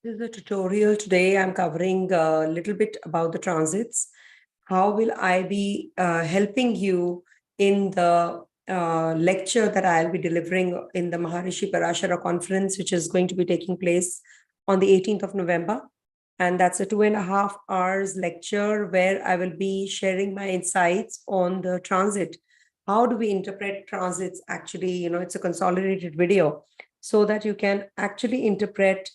This is a tutorial. Today I'm covering a little bit about the transits. How will I be helping you in the lecture that I'll be delivering in the Maharishi Parashara conference, which is going to be taking place on the 18th of November. And that's a 2.5 hours lecture where I will be sharing my insights on the transit. How do we interpret transits? Actually, it's a consolidated video so that you can actually interpret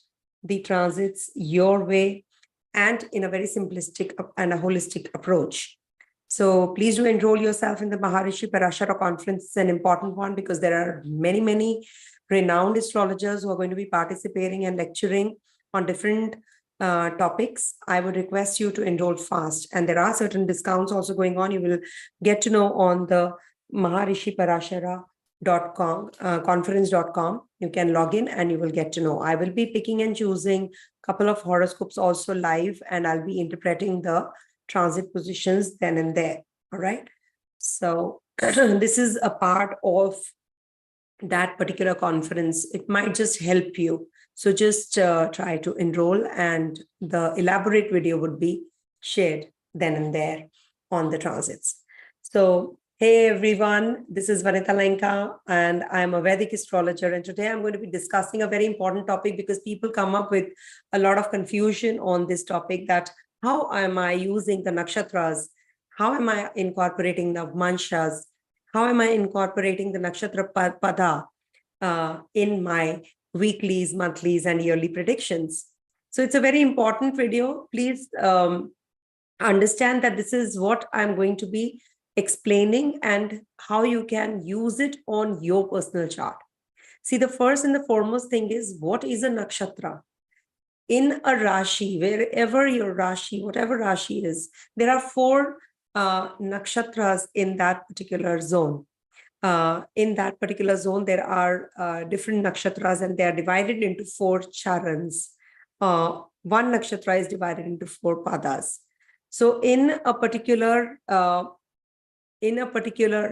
the transits your way and in a very simplistic and a holistic approach. So please do enroll yourself in the Maharishi Parashara conference. It's an important one because there are many, many renowned astrologers who are going to be participating and lecturing on different topics. I would request you to enroll fast. And there are certain discounts also going on. You will get to know on the maharishiparashara.com, conference.com. You can log in and you will get to know. I will be picking and choosing a couple of horoscopes also live, and I'll be interpreting the transit positions then and there. All right. So this is a part of that particular conference. It might just help you. So just try to enroll, and the elaborate video would be shared then and there on the transits. So hey everyone, this is Vanita Lenka and I'm a Vedic astrologer, and today I'm going to be discussing a very important topic because people come up with a lot of confusion on this topic, that how am I using the nakshatras? How am I incorporating the manshas? How am I incorporating the nakshatra pada in my weeklies, monthlies, and yearly predictions? So it's a very important video. Please understand that this is what I'm going to be explaining and how you can use it on your personal chart. See, the first and the foremost thing is, what is a nakshatra? In a Rashi, wherever your Rashi, whatever Rashi is, there are 4 nakshatras in that particular zone. In that particular zone, there are different nakshatras, and they are divided into 4 charans. One nakshatra is divided into 4 padas. So in a particular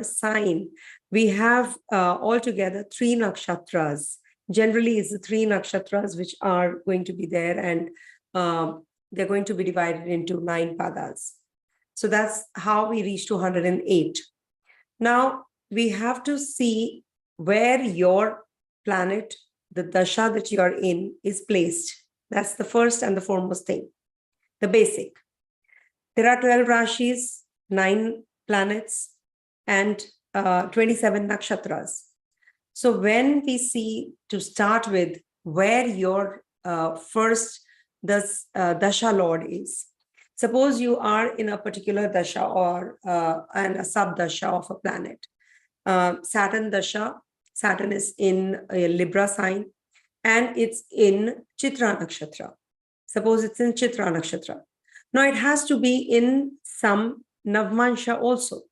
sign, we have altogether 3 nakshatras. Generally, it's the 3 nakshatras which are going to be there, and they're going to be divided into 9 padas. So that's how we reach to 108. Now, we have to see where your planet, the dasha that you are in, is placed. That's the first and the foremost thing, the basic. There are 12 rashis, 9 planets, and 27 nakshatras. So when we see, to start with, where your first dasha lord is, suppose you are in a particular dasha or and a sub dasha of a planet. Saturn dasha, Saturn is in a Libra sign, and it's in Chitra nakshatra. Suppose it's in Chitra nakshatra. Now it has to be in some Navmansha also.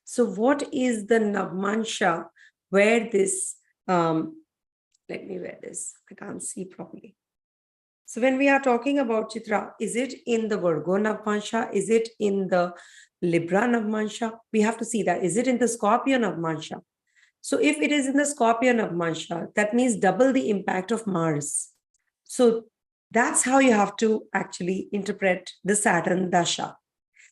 So what is the Navmansha where this, let me wear this, I can't see properly. So when we are talking about Chitra, is it in the Virgo Navmansha? Is it in the Libra Navmansha? We have to see that. Is it in the Scorpio Navmansha? So if it is in the Scorpio Navmansha, that means double the impact of Mars. So that's how you have to actually interpret the Saturn Dasha.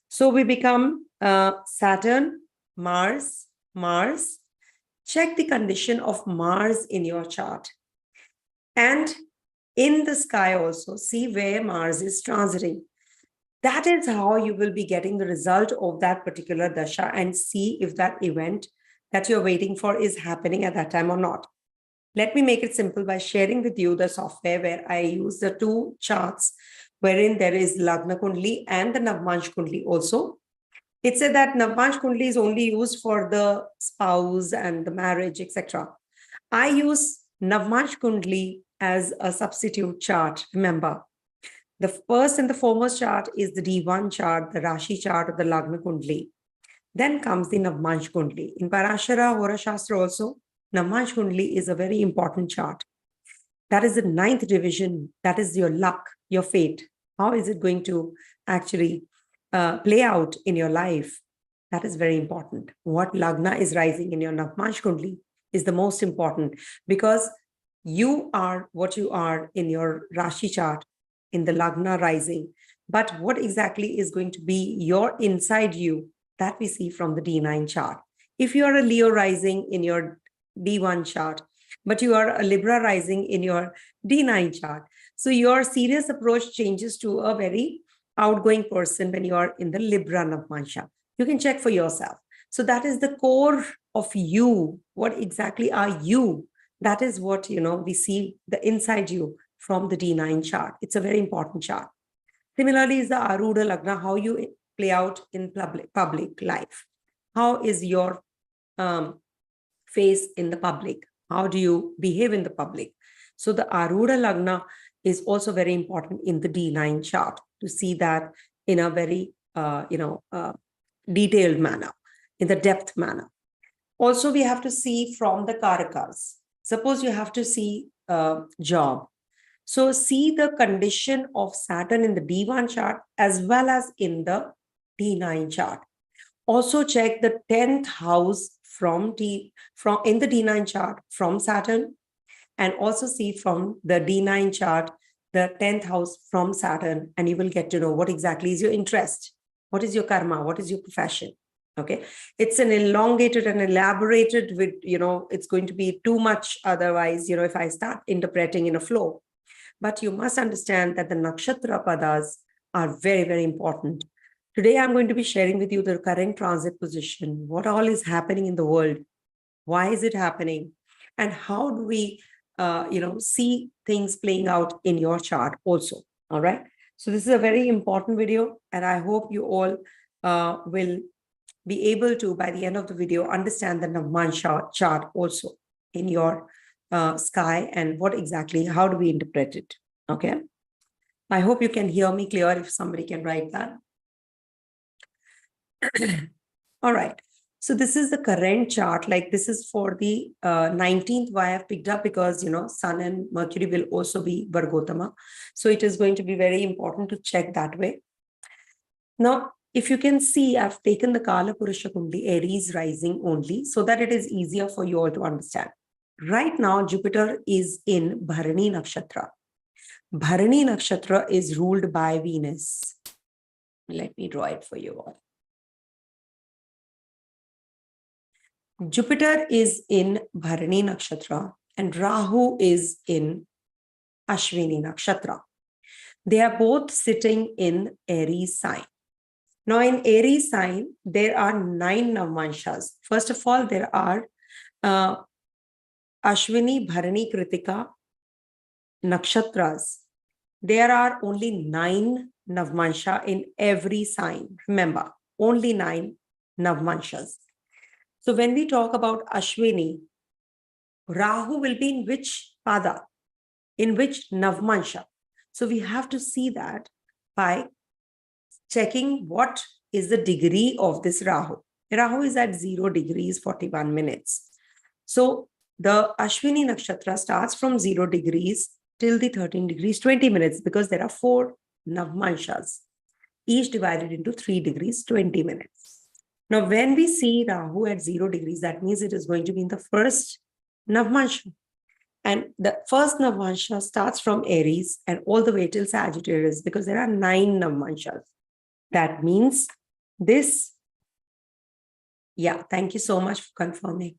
So we become Saturn, Mars, Mars. Check the condition of Mars in your chart. And in the sky also, see where Mars is transiting. That is how you will be getting the result of that particular dasha, and see if that event that you're waiting for is happening at that time or not. Let me make it simple by sharing with you the software where I use the 2 charts, wherein there is Lagna Kundli and the Navmansh Kundli also. It said that Navmansh Kundli is only used for the spouse and the marriage, etc. I use Navmansh Kundli as a substitute chart. Remember, the first and the foremost chart is the D1 chart, the Rashi chart of the Lagna Kundli. Then comes the Navmansh Kundli. In Parashara Hora Shastra also, Navmansh Kundli is a very important chart. That is the 9th division. That is your luck, your fate. How is it going to actually play out in your life? That is very important. What Lagna is rising in your Navmansh Kundli is the most important, because you are what you are in your Rashi chart, in the Lagna rising. But what exactly is going to be your inside you, that we see from the D9 chart. If you are a Leo rising in your D1 chart, but you are a Libra rising in your D9 chart, so your serious approach changes to a very outgoing person when you are in the Libra Navamansha. You can check for yourself. So that is the core of you. What exactly are you? That is what, we see the inside you from the D9 chart. It's a very important chart. Similarly, is the Arudha Lagna, how you play out in public life. How is your face in the public? How do you behave in the public? So the Arudha Lagna is also very important in the D9 chart to see that in a very, detailed manner, in the depth manner. Also, we have to see from the Karakas. Suppose you have to see a job. So see the condition of Saturn in the D1 chart as well as in the D9 chart. Also check the 10th house from in the D9 chart from Saturn, and also see from the D9 chart the 10th house from Saturn, and you will get to know what exactly is your interest, what is your karma, what is your profession. Okay, it's an elongated and elaborated with, it's going to be too much otherwise, if I start interpreting in a flow. But you must understand that the nakshatra padas are very, very important. Today, I'm going to be sharing with you the current transit position, what all is happening in the world, why is it happening, and how do we, see things playing out in your chart also. All right. So this is a very important video, and I hope you all will be able to, by the end of the video, understand the Navamansha chart also in your sky and what exactly, how do we interpret it. Okay. I hope you can hear me clear if somebody can write that. All right. So this is the current chart. Like this is for the 19th. Why I've picked up because, Sun and Mercury will also be Vargotama. So it is going to be very important to check that way. Now, if you can see, I've taken the Kala Purusha Kundi, Aries rising only, so that it is easier for you all to understand. Right now, Jupiter is in Bharani Nakshatra. Bharani Nakshatra is ruled by Venus. Let me draw it for you all. Jupiter is in Bharani Nakshatra and Rahu is in Ashwini Nakshatra. They are both sitting in Aries sign. Now in Aries sign, there are 9 Navamanshas. First of all, there are Ashwini, Bharani, Kritika Nakshatras. There are only 9 Navamansha in every sign. Remember, only 9 Navamanshas. So when we talk about Ashwini, Rahu will be in which pada, in which Navamansha. So we have to see that by checking what is the degree of this Rahu. Rahu is at 0 degrees 41 minutes. So the Ashwini Nakshatra starts from 0 degrees till the 13 degrees 20 minutes because there are 4 Navmanshas, each divided into 3 degrees 20 minutes. Now, when we see Rahu at 0 degrees, that means it is going to be in the first Navmansha. And the first Navmansha starts from Aries and all the way till Sagittarius because there are 9 Navmanshas. That means this, thank you so much for confirming.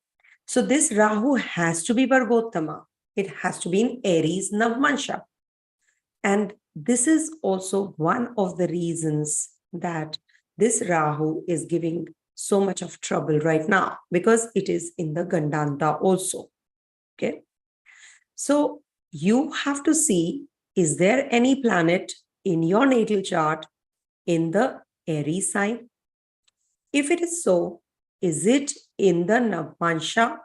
So this Rahu has to be Vargottama. It has to be in Aries Navmansha. And this is also one of the reasons that this Rahu is giving so much of trouble right now because it is in the Gandanta also. Okay. So you have to see, is there any planet in your natal chart in the Aries sign? If it is so, is it in the Navmansha,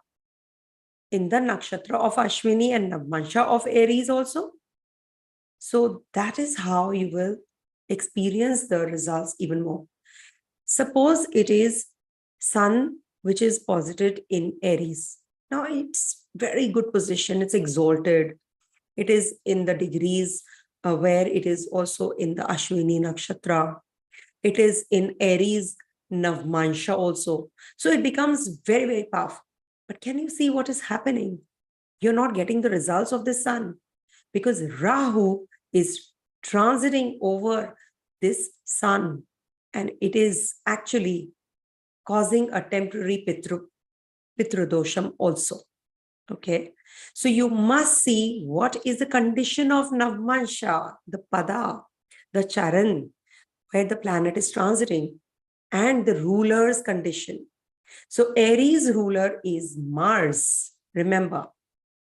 in the nakshatra of Ashwini and Navmansha of Aries also? So that is how you will experience the results even more. Suppose it is Sun, which is posited in Aries. Now it's very good position. It's exalted. It is in the degrees where it is also in the Ashwini nakshatra. It is in Aries Navmansha also. So it becomes very, very powerful. But can you see what is happening? you're not getting the results of the sun, because Rahu is transiting over this sun, and it is actually causing a temporary Pitrudosham also. Okay, so you must see what is the condition of Navmansha, the Pada, the Charan, where the planet is transiting, and the ruler's condition. So Aries ruler is Mars, remember,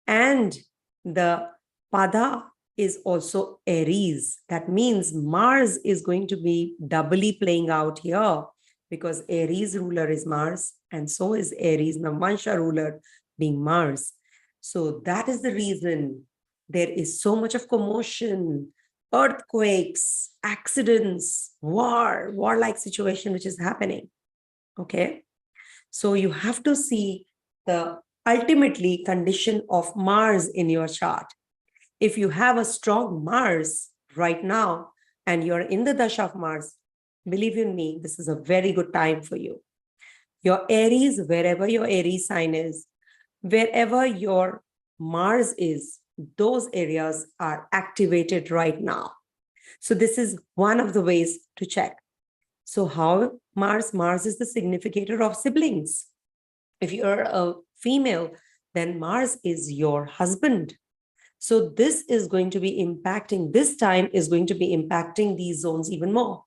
and the Pada is also Aries. That means Mars is going to be doubly playing out here, because Aries ruler is Mars, and so is Aries Navmansha ruler being Mars. So that is the reason there is so much of commotion, earthquakes, accidents, war-like situation which is happening. Okay, so you have to see the ultimately condition of Mars in your chart. If you have a strong Mars right now and you're in the Dasha of Mars, believe in me, this is a very good time for you. Your Aries, wherever your Aries sign is, wherever your Mars is, those areas are activated right now. So this is one of the ways to check. So how Mars? Mars is the significator of siblings. If you're a female, then Mars is your husband. So this is going to be impacting, this time is going to be impacting these zones even more.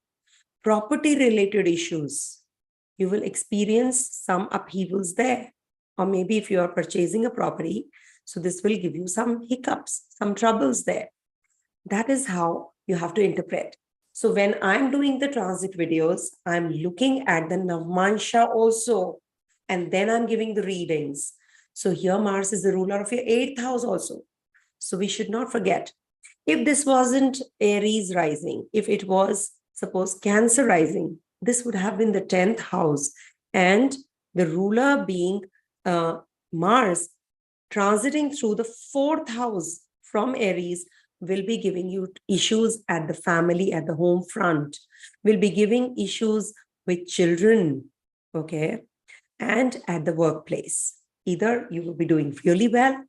Property related issues, you will experience some upheavals there. Or maybe if you are purchasing a property, so this will give you some hiccups, some troubles there. That is how you have to interpret. So when I'm doing the transit videos, I'm looking at the Navmansha also, and then I'm giving the readings. So here Mars is the ruler of your 8th house also. So we should not forget, if this wasn't Aries rising, if it was, suppose, Cancer rising, this would have been the 10th house, and the ruler being Mars transiting through the 4th house from Aries will be giving you issues at the family, at the home front, will be giving issues with children, okay, and at the workplace. Either you will be doing really well,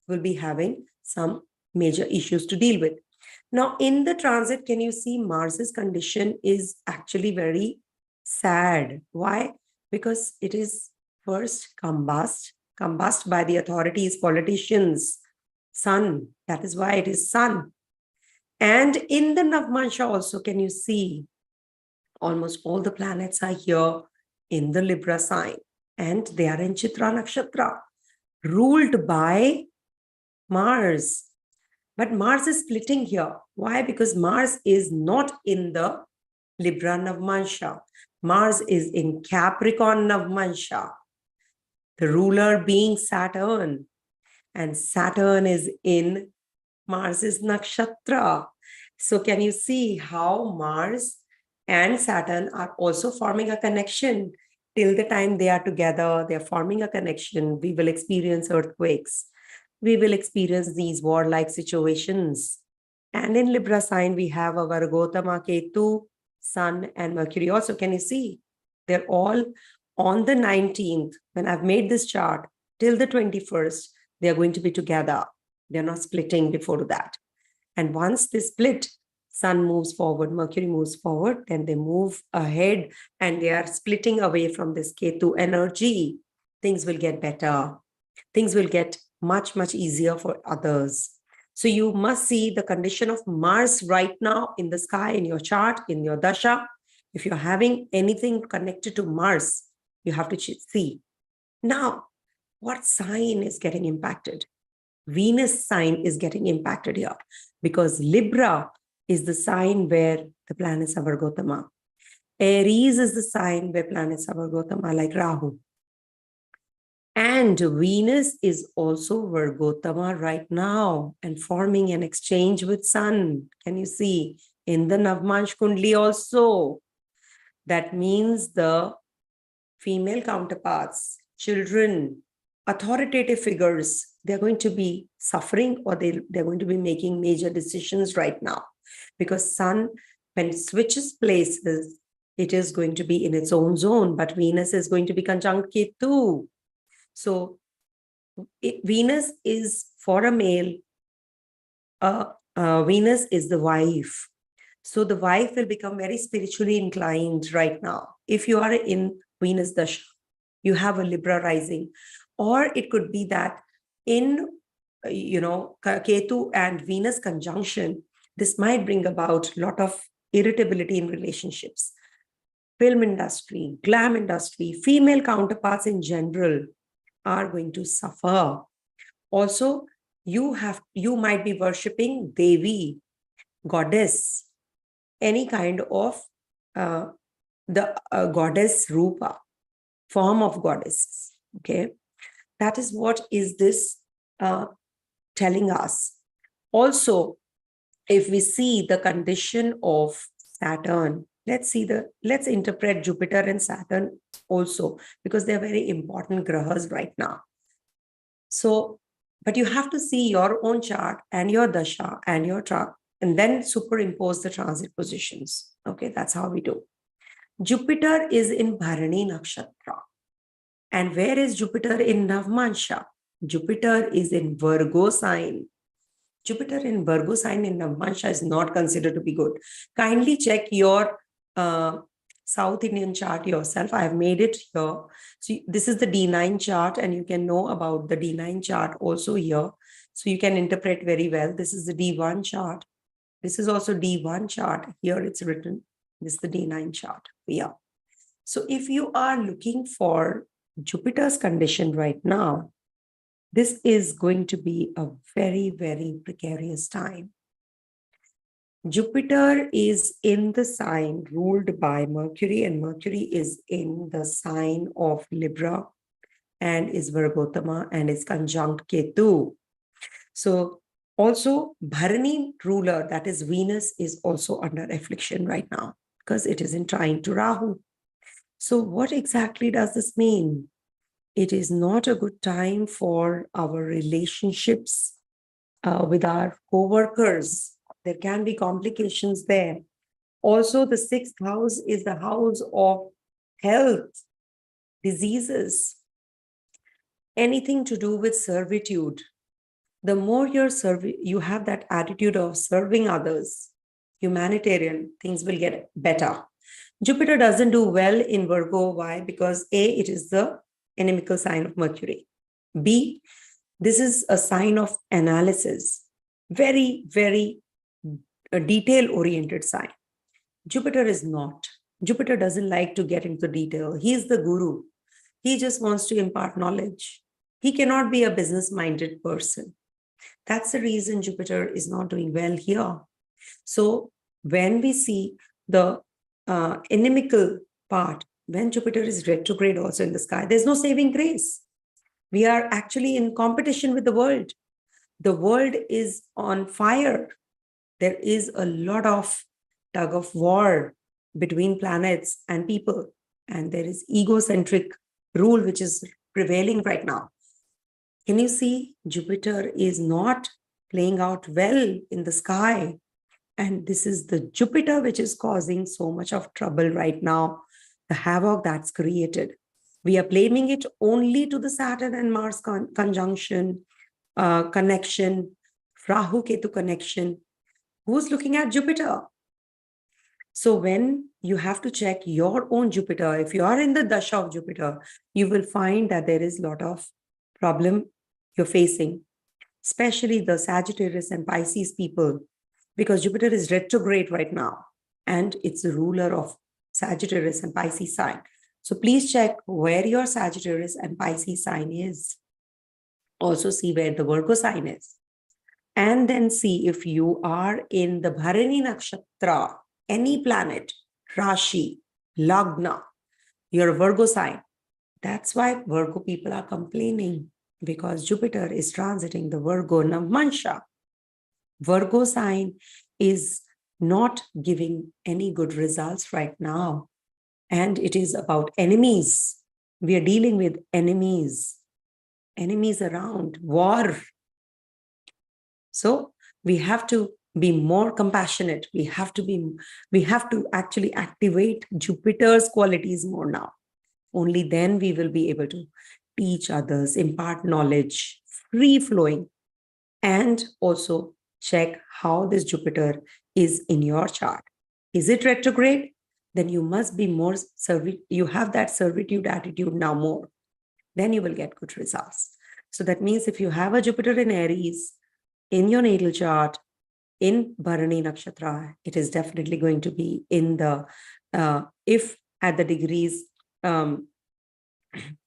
will be having some major issues to deal with. Now, in the transit, can you see Mars's condition is actually very sad. Why? Because it is first combust by the authorities, politicians, Sun. That is why it is Sun. And in the Navmansha also, can you see almost all the planets are here in the Libra sign, and they are in Chitra Nakshatra, ruled by Mars. But Mars is splitting here. Why? Because Mars is not in the Libra Navmansha. Mars is in Capricorn Navmansha, the ruler being Saturn. And Saturn is in Mars's nakshatra. So can you see how Mars and Saturn are also forming a connection? Till the time they are together, they are forming a connection, we will experience earthquakes. We will experience these warlike situations. And in Libra sign, we have our Gotama, Ketu, Sun, and Mercury. Also, can you see? They're all on the 19th. When I've made this chart, till the 21st, they're going to be together. They're not splitting before that. And once they split, Sun moves forward, Mercury moves forward, then they move ahead and they are splitting away from this Ketu energy. Things will get better. Things will get much, much easier for others. So you must see the condition of Mars right now in the sky, in your chart, in your Dasha. If you're having anything connected to Mars, you have to see. Now, what sign is getting impacted? Venus sign is getting impacted here, because Libra is the sign where the planets are Vargotama. Aries is the sign where planets are Vargotama, like Rahu. And Venus is also Vargotama right now and forming an exchange with Sun. Can you see? In the Navmansh Kundli also. That means the female counterparts, children, authoritative figures, they're going to be suffering, or they're going to be making major decisions right now. Because Sun, when it switches places, it is going to be in its own zone, but Venus is going to be conjunct Ketu. So Venus is for a male, Venus is the wife. So the wife will become very spiritually inclined right now. If you are in Venus Dasha, you have a Libra rising, or it could be that in, Ketu and Venus conjunction, this might bring about a lot of irritability in relationships. Film industry, glam industry, female counterparts in general are going to suffer. Also, you might be worshipping Devi, goddess, any kind of the goddess Rupa, form of goddesses. Okay, that is what is this telling us. Also, if we see the condition of Saturn, let's interpret Jupiter and Saturn also, because they're very important grahas right now. So, but you have to see your own chart and your dasha and your chart, and then superimpose the transit positions. Okay, that's how we do. Jupiter is in Bharani Nakshatra. And where is Jupiter in Navamsa? Jupiter is in Virgo sign. Jupiter in Virgo sign in Navamsa is not considered to be good. Kindly check your South Indian chart yourself. I have made it here. So this is the D9 chart, and you can know about the D9 chart also here. So you can interpret very well. This is the D1 chart. This is also D1 chart. Here it's written. This is the D9 chart. Yeah. So if you are looking for Jupiter's condition right now, this is going to be a very, very precarious time. Jupiter is in the sign ruled by Mercury, and Mercury is in the sign of Libra and is Virgotama and is conjunct Ketu. So also Bharani ruler, that is Venus, is also under affliction right now because it is in trine to Rahu. So what exactly does this mean? It is not a good time for our relationships with our co-workers. There can be complications there. Also, the 6th house is the house of health, diseases, anything to do with servitude. The more you have that attitude of serving others, humanitarian, things will get better. Jupiter doesn't do well in Virgo. Why? Because A, it is the inimical sign of Mercury. B, this is a sign of analysis, very, very detail-oriented sign. Jupiter is not. Jupiter doesn't like to get into detail. He is the guru. He just wants to impart knowledge. He cannot be a business-minded person. That's the reason Jupiter is not doing well here. So when we see the inimical part, when Jupiter is retrograde also in the sky, there's no saving grace. We are actually in competition with the world. The world is on fire. There is a lot of tug of war between planets and people, and there is egocentric rule which is prevailing right now. Can you see? Jupiter is not playing out well in the sky, and this is the Jupiter which is causing so much of trouble right now, the havoc that's created. We are blaming it only to the Saturn and Mars conjunction, connection, Rahu Ketu connection. Who's looking at Jupiter? So when you have to check your own Jupiter, if you are in the Dasha of Jupiter, you will find that there is a lot of problem you're facing, especially the Sagittarius and Pisces people, because Jupiter is retrograde right now, and it's the ruler of Sagittarius and Pisces sign. So please check where your Sagittarius and Pisces sign is. Also see where the Virgo sign is. And then see if you are in the Bharani Nakshatra, any planet, Rashi, Lagna, your Virgo sign. That's why Virgo people are complaining, because Jupiter is transiting the Virgo Navamsa. Virgo sign is not giving any good results right now. And it is about enemies. We are dealing with enemies around, war. So we have to be more compassionate. We have to actually activate Jupiter's qualities more now. Only then we will be able to teach others, impart knowledge, free flowing, and also check how this Jupiter is in your chart. Is it retrograde? Then you must be more you have that servitude attitude now more. Then you will get good results. So that means if you have a Jupiter in Aries in your natal chart, in Bharani Nakshatra, it is definitely going to be in the, if at the degrees, in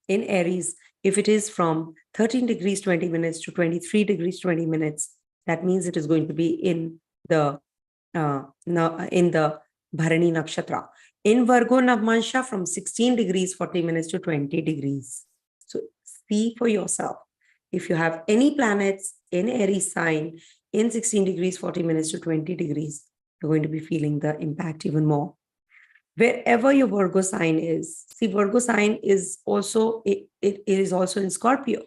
Aries, if it is from 13 degrees 20 minutes to 23 degrees 20 minutes, that means it is going to be in the Bharani Nakshatra. In Virgo Navamansha, from 16 degrees 40 minutes to 20 degrees. So see for yourself. If you have any planets in Aries sign in 16 degrees 40 minutes to 20 degrees, you're going to be feeling the impact even more. Wherever your Virgo sign is, see, Virgo sign is also, it is also in Scorpio.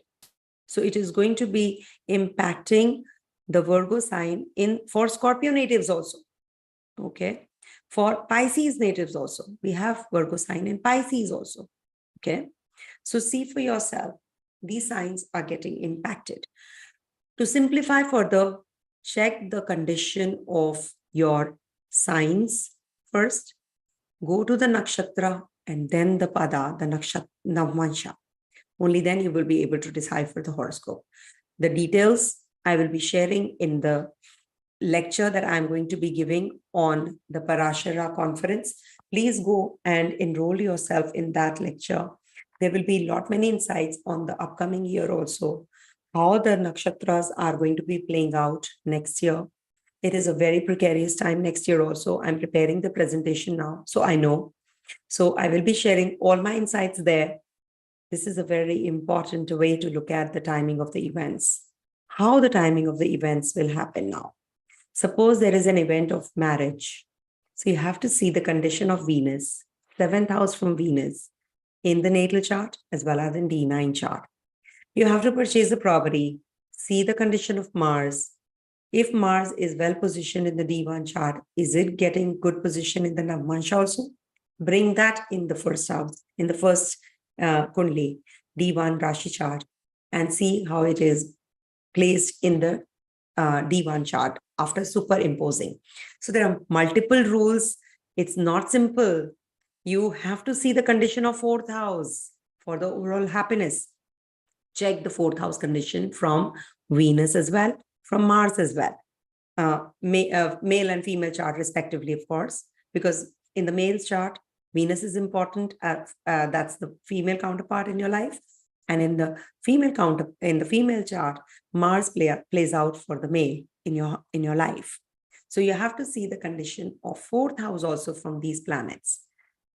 So it is going to be impacting the Virgo sign for Scorpio natives also. Okay. For Pisces natives also. We have Virgo sign in Pisces also. Okay. So see for yourself, these signs are getting impacted. To simplify further, check the condition of your signs first. Go to the nakshatra and then the pada, the nakshatra Navamansha. Only then you will be able to decipher the horoscope. The details I will be sharing in the lecture that I'm going to be giving on the Parashara conference. Please go and enroll yourself in that lecture. There will be a lot many insights on the upcoming year also, how the nakshatras are going to be playing out next year. It is a very precarious time next year also. I'm preparing the presentation now, so I know. So I will be sharing all my insights there. This is a very important way to look at the timing of the events, how the timing of the events will happen now. Suppose there is an event of marriage. So you have to see the condition of Venus, 7th house from Venus, in the natal chart as well as in D9 chart. You have to purchase the property, see the condition of Mars. If Mars is well positioned in the D1 chart, is it getting good position in the Navamansha also? Bring that in the first house, in the first Kundli, D1 Rashi chart, and see how it is placed in the D1 chart after superimposing. So there are multiple rules. It's not simple. You have to see the condition of 4th house for the overall happiness. Check the 4th house condition from Venus as well, from Mars as well. Male and female chart respectively, of course, because in the male chart, Venus is important. That's the female counterpart in your life. And in the female chart, Mars plays out for the male in your life. So you have to see the condition of 4th house also from these planets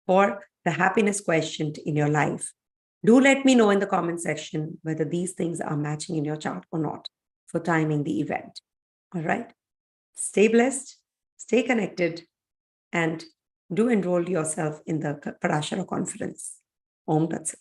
for the happiness quotient in your life. Do let me know in the comment section whether these things are matching in your chart or not for timing the event. All right. Stay blessed, stay connected, and do enroll yourself in the Parashara conference. Om Tat Sat.